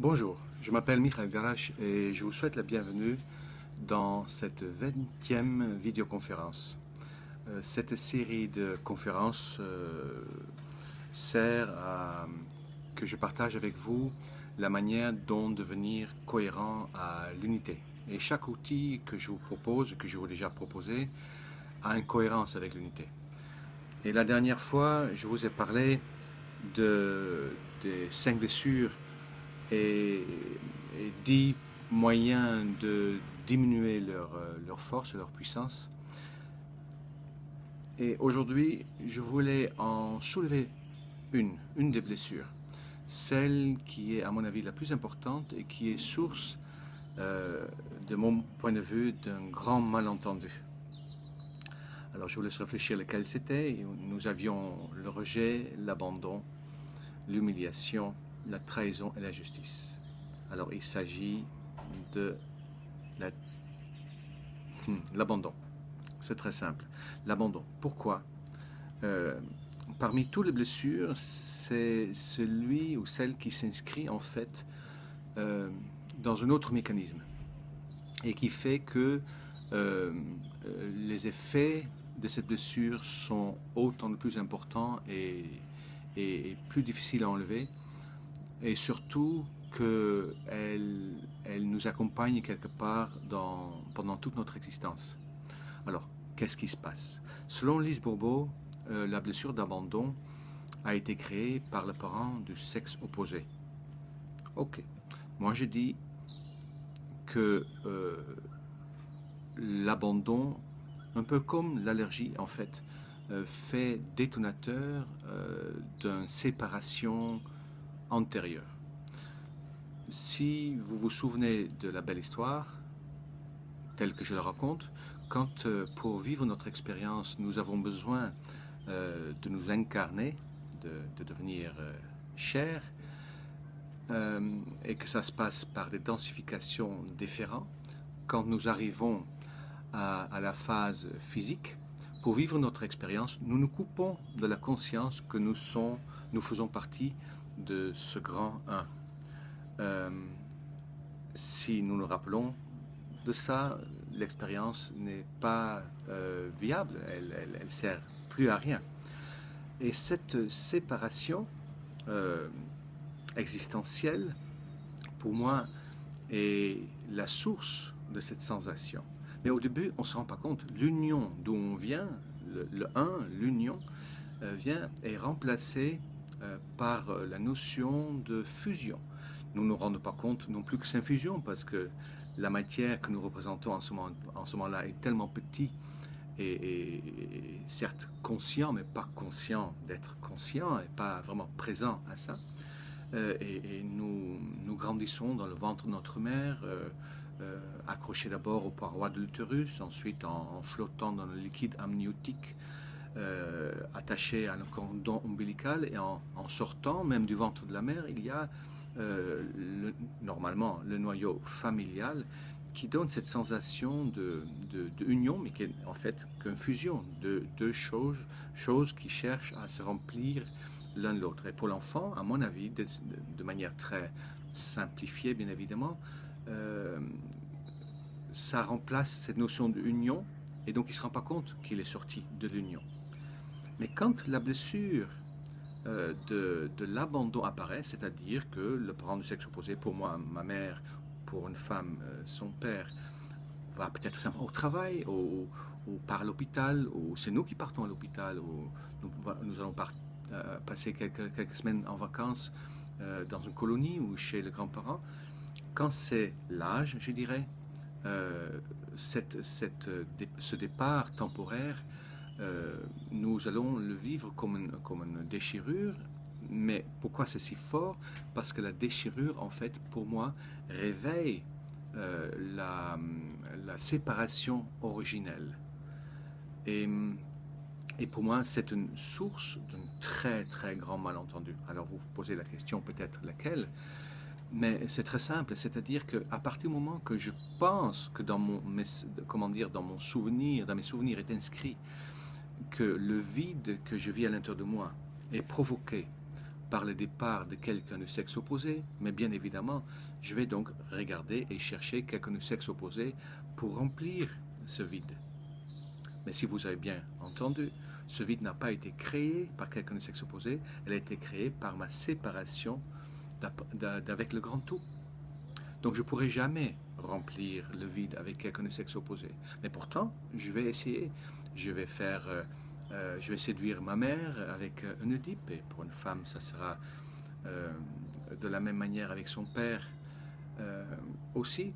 Bonjour, je m'appelle Michael Garache et je vous souhaite la bienvenue dans cette 20e vidéoconférence. Cette série de conférences sert à que je partage avec vous la manière dont devenir cohérent à l'unité. Et chaque outil que je vous propose, que je vous ai déjà proposé, a une cohérence avec l'unité. Et la dernière fois, je vous ai parlé des 5 blessures et, et 10 moyens de diminuer leur force, leur puissance. Et aujourd'hui, je voulais en soulever une des blessures, celle qui est à mon avis la plus importante et qui est source, de mon point de vue, d'un grand malentendu. Alors je vous laisse réfléchir lequel c'était. Nous avions le rejet, l'abandon, l'humiliation, la trahison et la justice. Alors il s'agit de l'abandon. C'est très simple. L'abandon. Pourquoi? Euh, Parmi toutes les blessures, c'est celui ou celle qui s'inscrit en fait euh, dans un autre mécanisme et qui fait que euh, les effets de cette blessure sont autant de plus importants et plus difficiles à enlever, et surtout qu'elle nous accompagne quelque part pendant toute notre existence. Alors, qu'est-ce qui se passe? Selon Lise Bourbeau, la blessure d'abandon a été créée par le parent du sexe opposé. Ok. Moi, je dis que l'abandon, un peu comme l'allergie en fait, fait détonateur d'une séparation antérieure. Si vous vous souvenez de la belle histoire, telle que je la raconte, quand pour vivre notre expérience, nous avons besoin de nous incarner, de devenir chair, et que ça se passe par des densifications différentes, quand nous arrivons à la phase physique, pour vivre notre expérience, nous nous coupons de la conscience que nous faisons partie de ce grand un. Euh, si nous nous rappelons de ça, l'expérience n'est pas viable, elle sert plus à rien. Et cette séparation euh, existentielle, pour moi, est la source de cette sensation. Mais au début, on ne se rend pas compte. L'union d'où on vient, le un, l'union, vient et est remplacée par la notion de fusion. Nous ne nous rendons pas compte non plus que c'est une fusion, parce que la matière que nous représentons en ce moment-là est tellement petite et certes conscient, mais pas conscient d'être conscient et pas vraiment présent à ça. Et nous grandissons dans le ventre de notre mère, accrochés d'abord aux parois de l'utérus, ensuite en flottant dans le liquide amniotique, attachés à un cordon ombilical, et en sortant même du ventre de la mère, il y a normalement le noyau familial qui donne cette sensation de union, mais qui est en fait qu'une fusion de deux choses qui cherchent à se remplir l'un de l'autre. Et pour l'enfant, à mon avis, de manière très simplifiée, bien évidemment, euh, ça remplace cette notion d'union, et donc il ne se rend pas compte qu'il est sorti de l'union. Mais quand la blessure de l'abandon apparaît, c'est-à-dire que le parent du sexe opposé, pour moi, ma mère, pour une femme, son père, va peut-être simplement au travail, ou par l'hôpital, ou c'est nous qui partons à l'hôpital, ou nous allons passer quelques semaines en vacances dans une colonie ou chez les grands-parents. Quand c'est l'âge, je dirais, euh, ce départ temporaire, nous allons le vivre comme une déchirure. Mais pourquoi c'est si fort? Parce que la déchirure, en fait, pour moi, réveille euh, la, la séparation originelle. Et, et pour moi, c'est une source d'un très très grand malentendu. Alors vous vous posez la question peut-être laquelle, mais c'est très simple, c'est-à-dire qu'à partir du moment que je pense que comment dire, dans mon souvenir, dans mes souvenirs est inscrit que le vide que je vis à l'intérieur de moi est provoqué par le départ de quelqu'un du sexe opposé, mais bien évidemment, je vais donc regarder et chercher quelqu'un du sexe opposé pour remplir ce vide. Mais si vous avez bien entendu, ce vide n'a pas été créé par quelqu'un du sexe opposé, elle a été créée par ma séparation avec le grand tout. Donc je ne pourrai jamais remplir le vide avec quelqu'un du sexe opposé. Mais pourtant, je vais essayer. Je vais je vais séduire ma mère avec un Oedipe. Et pour une femme, ça sera de la même manière avec son père aussi.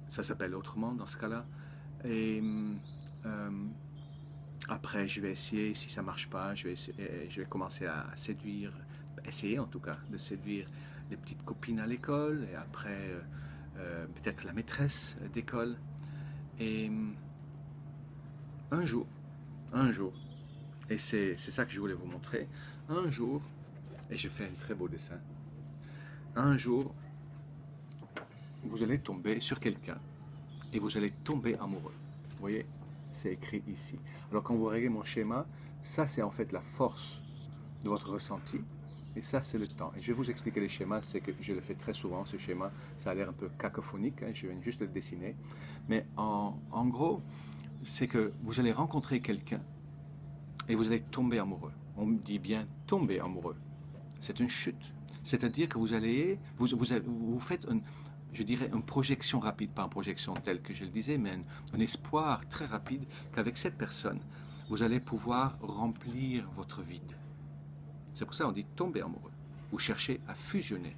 Ça s'appelle autrement dans ce cas-là. Et après, je vais essayer, si ça ne marche pas, je vais commencer à séduire, essayer en tout cas, de séduire les petites copines à l'école, et après, peut-être la maîtresse d'école. Et un jour, et c'est ça que je voulais vous montrer, un jour, et je fais un très beau dessin, un jour, vous allez tomber sur quelqu'un, et vous allez tomber amoureux. Vous voyez, c'est écrit ici. Alors quand vous regardez mon schéma, ça c'est en fait la force de votre ressenti, et ça c'est le temps. Et je vais vous expliquer les schémas, c'est que je le fais très souvent, ce schéma, ça a l'air un peu cacophonique, hein, je viens juste de le dessiner. Mais en gros, c'est que vous allez rencontrer quelqu'un, et vous allez tomber amoureux. On dit bien tomber amoureux. C'est une chute. C'est-à-dire que vous faites je dirais une projection rapide, pas une projection telle que je le disais, mais un espoir très rapide qu'avec cette personne, vous allez pouvoir remplir votre vide. C'est pour ça qu'on dit tomber amoureux. Vous cherchez à fusionner.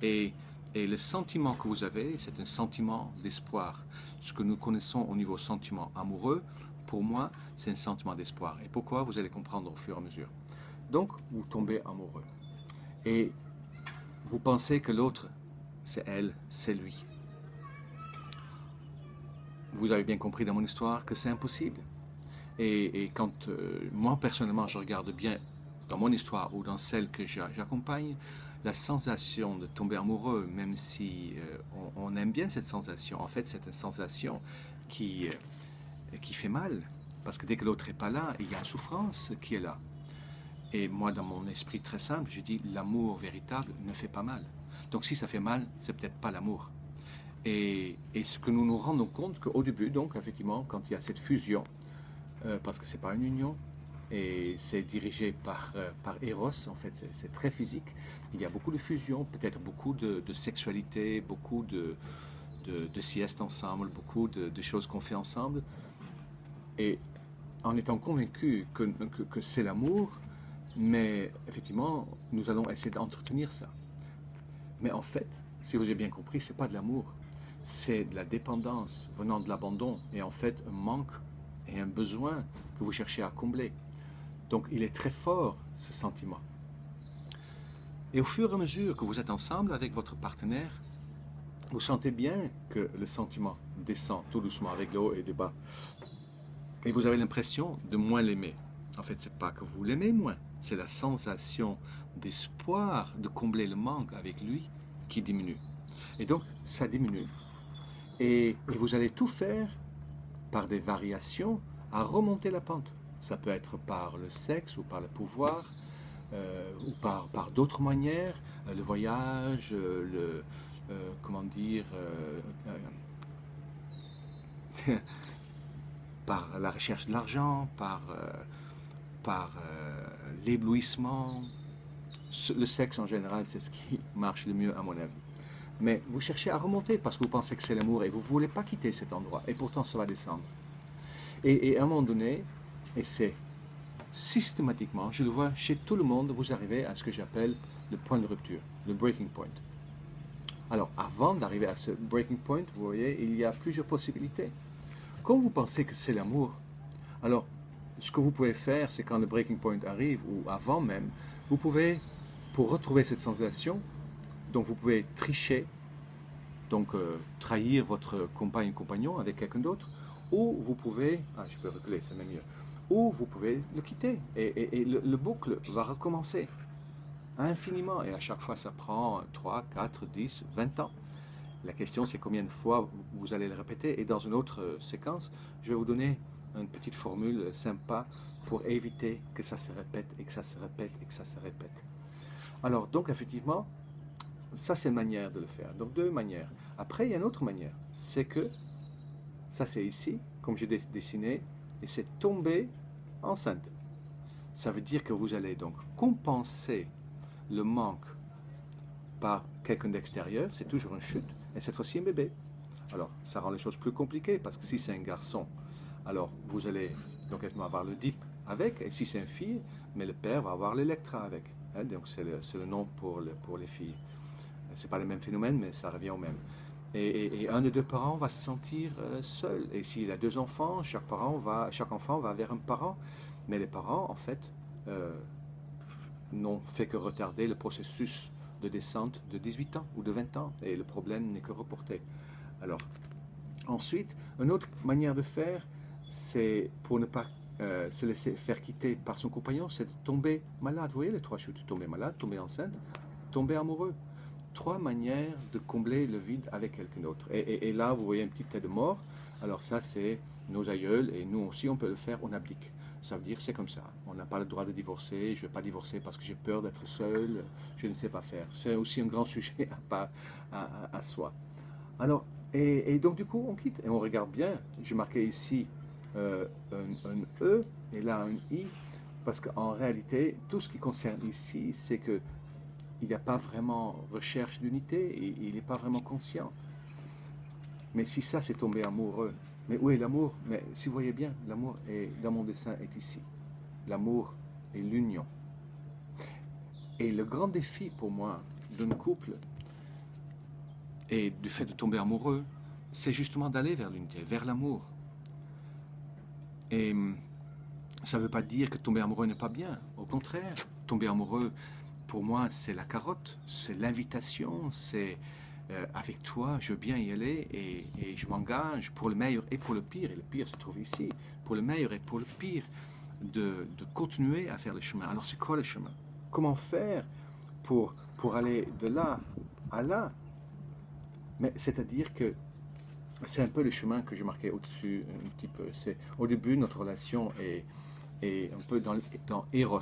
Et le sentiment que vous avez, c'est un sentiment d'espoir. Ce que nous connaissons au niveau sentiment amoureux, pour moi, c'est un sentiment d'espoir. Et pourquoi, vous allez comprendre au fur et à mesure. Donc, vous tombez amoureux. Et vous pensez que l'autre, c'est elle, c'est lui. Vous avez bien compris dans mon histoire que c'est impossible. Et quand moi, personnellement, je regarde bien dans mon histoire ou dans celle que j'accompagne, la sensation de tomber amoureux, même si on aime bien cette sensation, en fait, c'est une sensation qui fait mal. Parce que dès que l'autre n'est pas là, il y a une souffrance qui est là. Et moi, dans mon esprit très simple, je dis l'amour véritable ne fait pas mal. Donc si ça fait mal, c'est peut-être pas l'amour. Et ce que nous nous rendons compte qu'au début, donc effectivement, quand il y a cette fusion, parce que c'est pas une union, et c'est dirigé par Eros, en fait, c'est très physique. Il y a beaucoup de fusion, peut-être beaucoup de sexualité, beaucoup de siestes ensemble, beaucoup de choses qu'on fait ensemble. Et en étant convaincu que c'est l'amour, mais effectivement, nous allons essayer d'entretenir ça. Mais en fait, si vous avez bien compris, ce n'est pas de l'amour, c'est de la dépendance venant de l'abandon, et en fait un manque et un besoin que vous cherchez à combler. Donc il est très fort, ce sentiment. Et au fur et à mesure que vous êtes ensemble avec votre partenaire, vous sentez bien que le sentiment descend tout doucement avec le haut et le bas. Et vous avez l'impression de moins l'aimer. En fait, ce n'est pas que vous l'aimez moins, c'est la sensation d'espoir de combler le manque avec lui qui diminue. Et donc, ça diminue. Et vous allez tout faire par des variations à remonter la pente. Ça peut être par le sexe ou par le pouvoir, ou par d'autres manières, le voyage, comment dire, par la recherche de l'argent, par l'éblouissement. Le sexe en général, c'est ce qui marche le mieux à mon avis. Mais vous cherchez à remonter parce que vous pensez que c'est l'amour et vous ne voulez pas quitter cet endroit. Et pourtant, ça va descendre. Et à un moment donné, et c'est systématiquement, je le vois chez tout le monde, vous arrivez à ce que j'appelle le point de rupture, le breaking point. Alors, avant d'arriver à ce breaking point, vous voyez, il y a plusieurs possibilités. Quand vous pensez que c'est l'amour, alors, ce que vous pouvez faire, c'est quand le breaking point arrive, ou avant même, vous pouvez, pour retrouver cette sensation, donc vous pouvez tricher, donc trahir votre compagne ou compagnon avec quelqu'un d'autre, ou vous pouvez, je peux reculer, c'est même mieux, ou vous pouvez le quitter, et le boucle va recommencer infiniment, et à chaque fois ça prend 3, 4, 10, 20 ans. La question c'est combien de fois vous allez le répéter, et dans une autre séquence, je vais vous donner une petite formule sympa pour éviter que ça se répète, et que ça se répète, et que ça se répète. Alors, donc, effectivement, ça, c'est une manière de le faire. Donc, deux manières. Après, il y a une autre manière. C'est que, ça, c'est ici, comme j'ai dessiné, et c'est tomber enceinte. Ça veut dire que vous allez donc compenser le manque par quelqu'un d'extérieur, c'est toujours une chute, et cette fois-ci un bébé. Alors, ça rend les choses plus compliquées, parce que si c'est un garçon, alors vous allez donc avoir le DIP avec, et si c'est une fille, mais le père va avoir l'Electra avec. Hein, donc c'est le nom pour les filles. C'est pas le même phénomène, mais ça revient au même. Et un des deux parents va se sentir seul. Et s'il a deux enfants, chaque enfant va vers un parent. Mais les parents, en fait, n'ont fait que retarder le processus de descente de 18 ans ou de 20 ans. Et le problème n'est que reporté. Alors, ensuite, une autre manière de faire, c'est pour ne pas se laisser faire quitter par son compagnon, c'est de tomber malade. Vous voyez les trois chutes, tomber malade, tomber enceinte, tomber amoureux. Trois manières de combler le vide avec quelqu'un d'autre. Et là, vous voyez un petit tête de mort. Alors ça, c'est nos aïeuls, et nous aussi, on peut le faire, on abdique. Ça veut dire, c'est comme ça. On n'a pas le droit de divorcer. Je ne vais pas divorcer parce que j'ai peur d'être seul. Je ne sais pas faire. C'est aussi un grand sujet à soi. Alors, et donc du coup, on quitte et on regarde bien. J'ai marqué ici un E et là un I, parce qu'en réalité, tout ce qui concerne ici, c'est que il n'y a pas vraiment recherche d'unité, et il n'est pas vraiment conscient. Mais si ça, c'est tomber amoureux, mais où est l'amour? Mais si vous voyez bien, l'amour est, dans mon dessin est ici. L'amour est l'union. Et le grand défi pour moi d'un couple et du fait de tomber amoureux, c'est justement d'aller vers l'unité, vers l'amour. Et ça ne veut pas dire que tomber amoureux n'est pas bien. Au contraire, tomber amoureux, pour moi, c'est la carotte, c'est l'invitation, c'est avec toi, je veux bien y aller et je m'engage pour le meilleur et pour le pire. Et le pire se trouve ici, pour le meilleur et pour le pire, de continuer à faire le chemin. Alors c'est quoi le chemin? Comment faire pour aller de là à là? Mais c'est-à-dire que c'est un peu le chemin que j'ai marqué au-dessus un petit peu. C'est au début, notre relation est un peu dans Eros.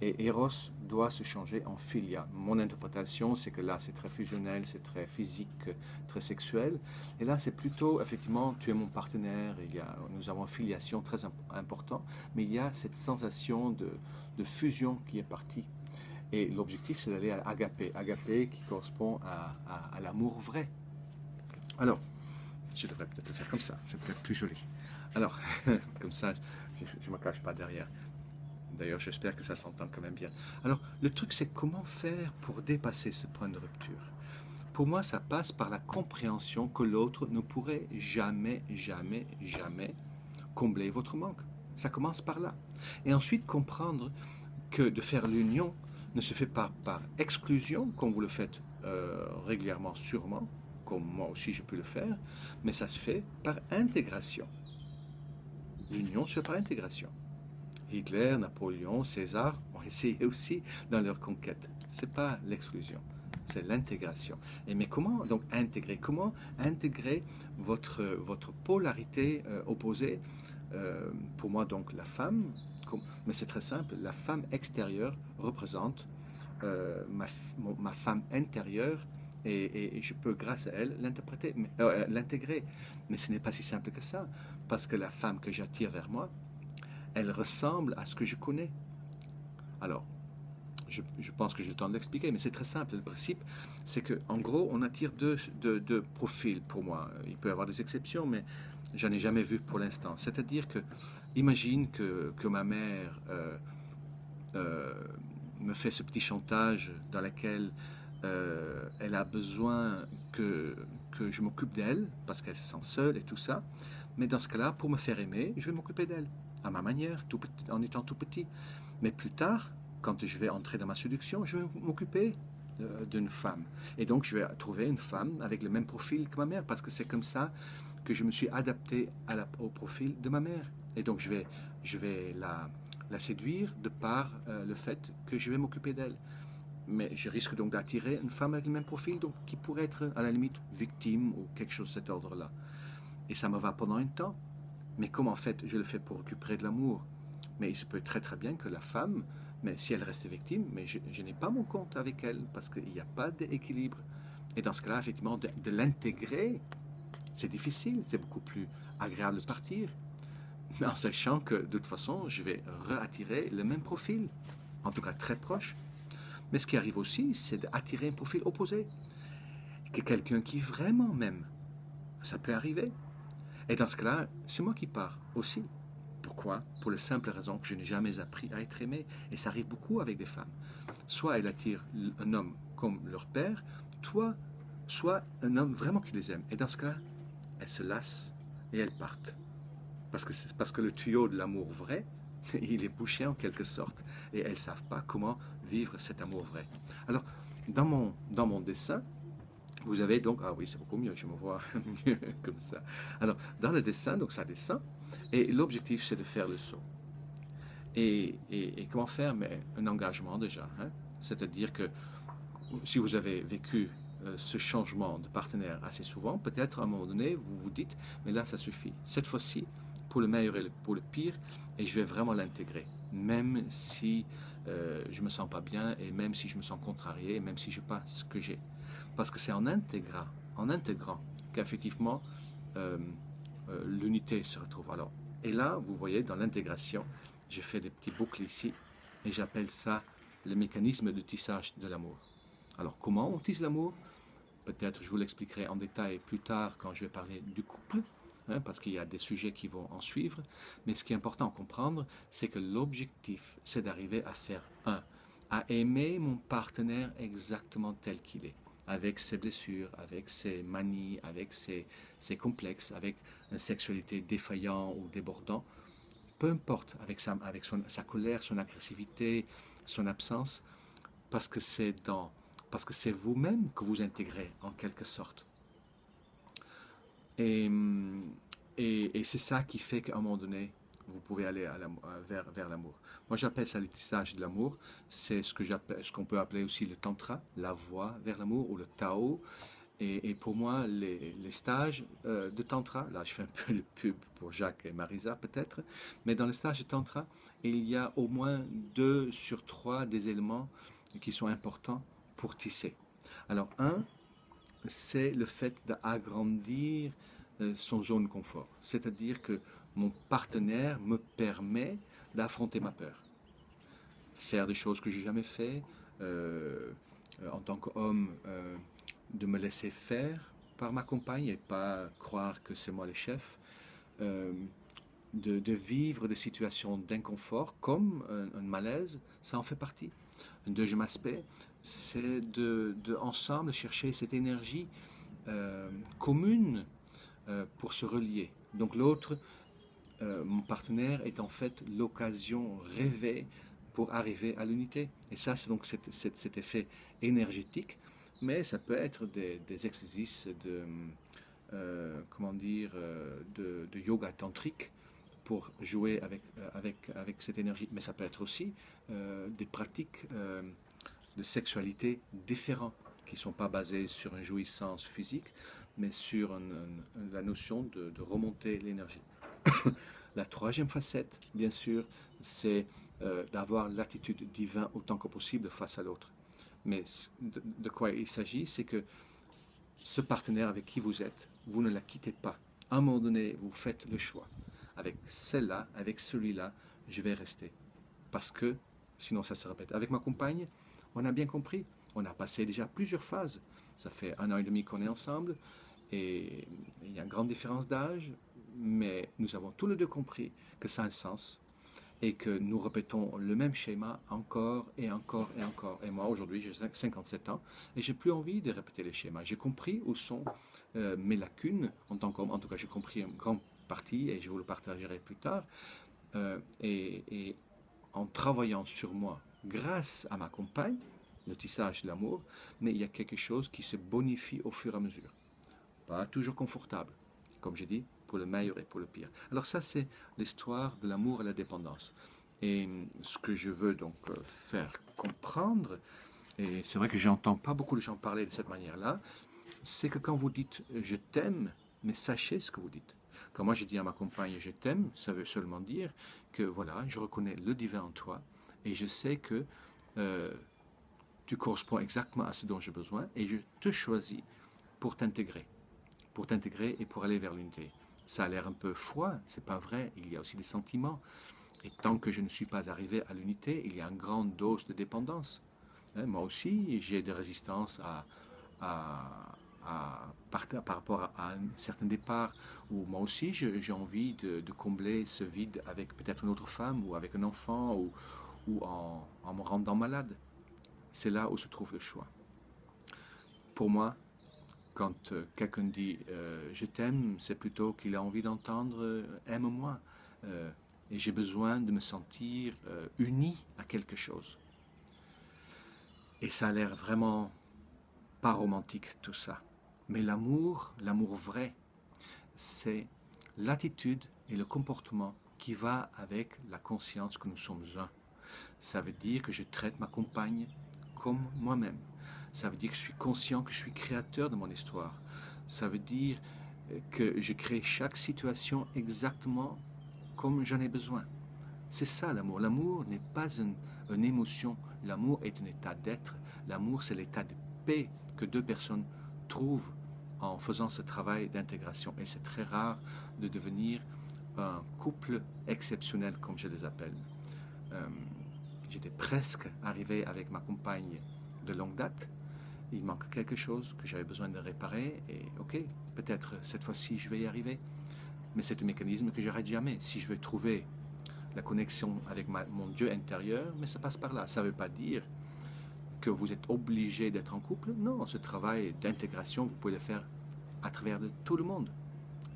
Et Eros doit se changer en Philia. Mon interprétation, c'est que là, c'est très fusionnel, c'est très physique, très sexuel. Et là, c'est plutôt, effectivement, tu es mon partenaire, nous avons une filiation très importante, mais il y a cette sensation de fusion qui est partie. Et l'objectif, c'est d'aller à agapé. Agapé qui correspond à l'amour vrai. Alors, je devrais peut-être le faire comme ça, c'est peut-être plus joli. Alors, comme ça, je ne me cache pas derrière. D'ailleurs, j'espère que ça s'entend quand même bien. Alors, le truc, c'est comment faire pour dépasser ce point de rupture. Pour moi, ça passe par la compréhension que l'autre ne pourrait jamais, jamais, jamais combler votre manque. Ça commence par là. Et ensuite, comprendre que de faire l'union ne se fait pas par exclusion, comme vous le faites régulièrement, sûrement, comme moi aussi je peux le faire, mais ça se fait par intégration. L'union se fait par intégration. Hitler, Napoléon, César ont essayé aussi dans leur conquête. Ce n'est pas l'exclusion, c'est l'intégration. Mais comment donc intégrer? Comment intégrer votre polarité opposée? Pour moi, donc, la femme, mais c'est très simple, la femme extérieure représente ma femme intérieure et je peux, grâce à elle, l'intégrer. Mais ce n'est pas si simple que ça, parce que la femme que j'attire vers moi, elle ressemble à ce que je connais. Alors, je pense que j'ai le temps de l'expliquer, mais c'est très simple. Le principe, c'est qu'en gros, on attire deux profils pour moi. Il peut y avoir des exceptions, mais j'en ai jamais vu pour l'instant. C'est-à-dire que, imagine que ma mère me fait ce petit chantage dans lequel elle a besoin que je m'occupe d'elle, parce qu'elle se sent seule et tout ça. Mais dans ce cas-là, pour me faire aimer, je vais m'occuper d'elle, à ma manière, en étant tout petit. Mais plus tard, quand je vais entrer dans ma séduction, je vais m'occuper d'une femme. Et donc, je vais trouver une femme avec le même profil que ma mère, parce que c'est comme ça que je me suis adapté au profil de ma mère. Et donc, je vais la séduire de par le fait que je vais m'occuper d'elle. Mais je risque donc d'attirer une femme avec le même profil, donc qui pourrait être à la limite victime ou quelque chose de cet ordre-là. Et ça me va pendant un temps. Mais comme en fait je le fais pour récupérer de l'amour, mais il se peut très très bien que la femme Mais si elle reste victime, mais je n'ai pas mon compte avec elle parce qu'il n'y a pas d'équilibre. Et dans ce cas-là, effectivement, de l'intégrer, c'est difficile, c'est beaucoup plus agréable de partir, mais en sachant que de toute façon, je vais réattirer le même profil, en tout cas très proche. Mais ce qui arrive aussi, c'est d'attirer un profil opposé, que quelqu'un qui vraiment m'aime. Ça peut arriver. Et dans ce cas-là, c'est moi qui pars aussi. Pourquoi? Pour la simple raison que je n'ai jamais appris à être aimé. Et ça arrive beaucoup avec des femmes. Soit elles attirent un homme comme leur père, soit un homme vraiment qui les aime. Et dans ce cas-là, elles se lassent et elles partent. Parce que le tuyau de l'amour vrai, il est bouché en quelque sorte. Et elles ne savent pas comment vivre cet amour vrai. Alors, dans mon dessin, vous avez donc, ah oui, c'est beaucoup mieux, je me vois mieux comme ça. Alors, dans le dessin, donc ça descend, et l'objectif, c'est de faire le saut. Et comment faire? Mais un engagement déjà, hein? C'est-à-dire que si vous avez vécu ce changement de partenaire assez souvent, peut-être à un moment donné, vous vous dites, mais là, ça suffit. Cette fois-ci, pour le meilleur et pour le pire, et je vais vraiment l'intégrer, même si je me sens pas bien, et même si je me sens contrarié, et même si je pas ce que j'ai. Parce que c'est en intégrant qu'effectivement l'unité se retrouve. Alors, et là, vous voyez, dans l'intégration, j'ai fait des petits boucles ici, et j'appelle ça le mécanisme de tissage de l'amour. Alors, comment on tisse l'amour? Peut-être je vous l'expliquerai en détail plus tard quand je vais parler du couple, hein, parce qu'il y a des sujets qui vont en suivre. Mais ce qui est important à comprendre, c'est que l'objectif, c'est d'arriver à faire un, à aimer mon partenaire exactement tel qu'il est, avec ses blessures, avec ses manies, avec ses complexes, avec une sexualité défaillant ou débordant, peu importe, avec sa colère, son agressivité, son absence, parce que c'est parce que c'est vous-même que vous intégrez en quelque sorte. Et, et c'est ça qui fait qu'à un moment donné, vous pouvez aller vers l'amour. Moi, j'appelle ça le tissage de l'amour. C'est ce qu'on peut appeler aussi le tantra, la voie vers l'amour, ou le Tao. Et pour moi, les stages de tantra, là je fais un peu de pub pour Jacques et Marisa peut-être, mais dans les stages de tantra, il y a au moins 2 sur 3 des éléments qui sont importants pour tisser. Alors un, c'est le fait d'agrandir son zone de confort. C'est-à-dire que mon partenaire me permet d'affronter ma peur. Faire des choses que j'ai jamais fait, en tant qu'homme, de me laisser faire par ma compagne et pas croire que c'est moi le chef, euh, de vivre des situations d'inconfort comme un malaise, ça en fait partie. Un deuxième aspect, c'est ensemble chercher cette énergie commune pour se relier. Donc l'autre, mon partenaire, est en fait l'occasion rêvée pour arriver à l'unité. Et ça, c'est donc cet effet énergétique, mais ça peut être des exercices comment dire, de yoga tantrique pour jouer avec cette énergie. Mais ça peut être aussi des pratiques de sexualité différentes, qui ne sont pas basées sur une jouissance physique, mais sur la notion de remonter l'énergie. La troisième facette, bien sûr, c'est d'avoir l'attitude divine autant que possible face à l'autre. Mais de quoi il s'agit, c'est que ce partenaire avec qui vous êtes, vous ne la quittez pas. À un moment donné, vous faites le choix. Avec celle-là, avec celui-là, je vais rester. Parce que sinon ça se répète. Avec ma compagne, on a bien compris. On a passé déjà plusieurs phases. Ça fait 1 an et demi qu'on est ensemble. Et il y a une grande différence d'âge. Mais nous avons tous les deux compris que ça a un sens. Et que nous répétons le même schéma encore et encore et encore. Et moi, aujourd'hui, j'ai 57 ans et j'ai plus envie de répéter les schémas. J'ai compris où sont mes lacunes en tant qu'homme. En tout cas, j'ai compris une grande partie et je vous le partagerai plus tard. Et en travaillant sur moi, grâce à ma compagne, le tissage de l'amour, mais il y a quelque chose qui se bonifie au fur et à mesure. Pas toujours confortable, comme j'ai dit, pour le meilleur et pour le pire. Alors ça, c'est l'histoire de l'amour et la dépendance. Et ce que je veux donc faire comprendre, et c'est vrai que j'entends pas beaucoup de gens parler de cette manière-là, c'est que quand vous dites je t'aime, mais sachez ce que vous dites. Quand moi je dis à ma compagne je t'aime, ça veut seulement dire que voilà, je reconnais le divin en toi et je sais que euh, tu corresponds exactement à ce dont j'ai besoin et je te choisis pour t'intégrer et pour aller vers l'unité. Ça a l'air un peu froid, c'est pas vrai, il y a aussi des sentiments. Et tant que je ne suis pas arrivé à l'unité, il y a une grande dose de dépendance. Hein, moi aussi, j'ai des résistances par rapport à un certain départ, où moi aussi j'ai envie de combler ce vide avec peut-être une autre femme, ou avec un enfant, ou en me rendant malade. C'est là où se trouve le choix. Pour moi, quand quelqu'un dit je t'aime, c'est plutôt qu'il a envie d'entendre aime-moi. Euh, et j'ai besoin de me sentir uni à quelque chose. Et ça a l'air vraiment pas romantique tout ça. Mais l'amour vrai, c'est l'attitude et le comportement qui va avec la conscience que nous sommes un. Ça veut dire que je traite ma compagne comme moi-même. Ça veut dire que je suis conscient que je suis créateur de mon histoire. Ça veut dire que je crée chaque situation exactement comme j'en ai besoin. C'est ça l'amour. L'amour n'est pas une émotion. L'amour est un état d'être. L'amour, c'est l'état de paix que deux personnes trouvent en faisant ce travail d'intégration. Et c'est très rare de devenir un couple exceptionnel, comme je les appelle. Euh, J'étais presque arrivé avec ma compagne de longue date. Il manque quelque chose que j'avais besoin de réparer. Et ok, peut-être cette fois-ci je vais y arriver. Mais c'est un mécanisme que j'arrête jamais. Si je veux trouver la connexion avec mon Dieu intérieur, mais ça passe par là. Ça ne veut pas dire que vous êtes obligé d'être en couple. Non, ce travail d'intégration, vous pouvez le faire à travers de tout le monde.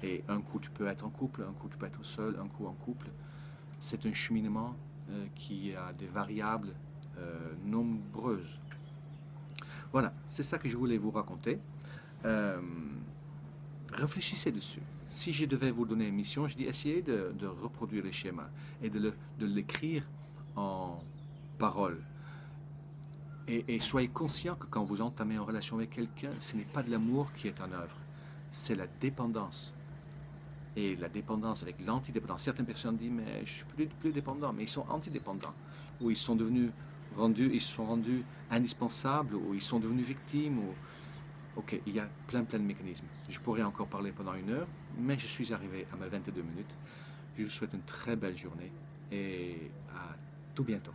Et un coup, tu peux être en couple, un coup, tu peux être seul, un coup en couple. C'est un cheminement qui a des variables nombreuses. Voilà, c'est ça que je voulais vous raconter. Euh, Réfléchissez dessus. Si je devais vous donner une mission, je dis essayez de reproduire les schémas et de l'écrire en paroles. Et soyez conscient que quand vous entamez une relation avec quelqu'un, ce n'est pas de l'amour qui est en œuvre, c'est la dépendance. Et la dépendance avec l'antidépendance. Certaines personnes disent mais je suis plus dépendant, mais ils sont antidépendants, ou ils se sont rendus indispensables, ou ils sont devenus victimes, ou ok, il y a plein de mécanismes. Je pourrais encore parler pendant une heure, mais je suis arrivé à mes 22 minutes. Je vous souhaite une très belle journée et à tout bientôt.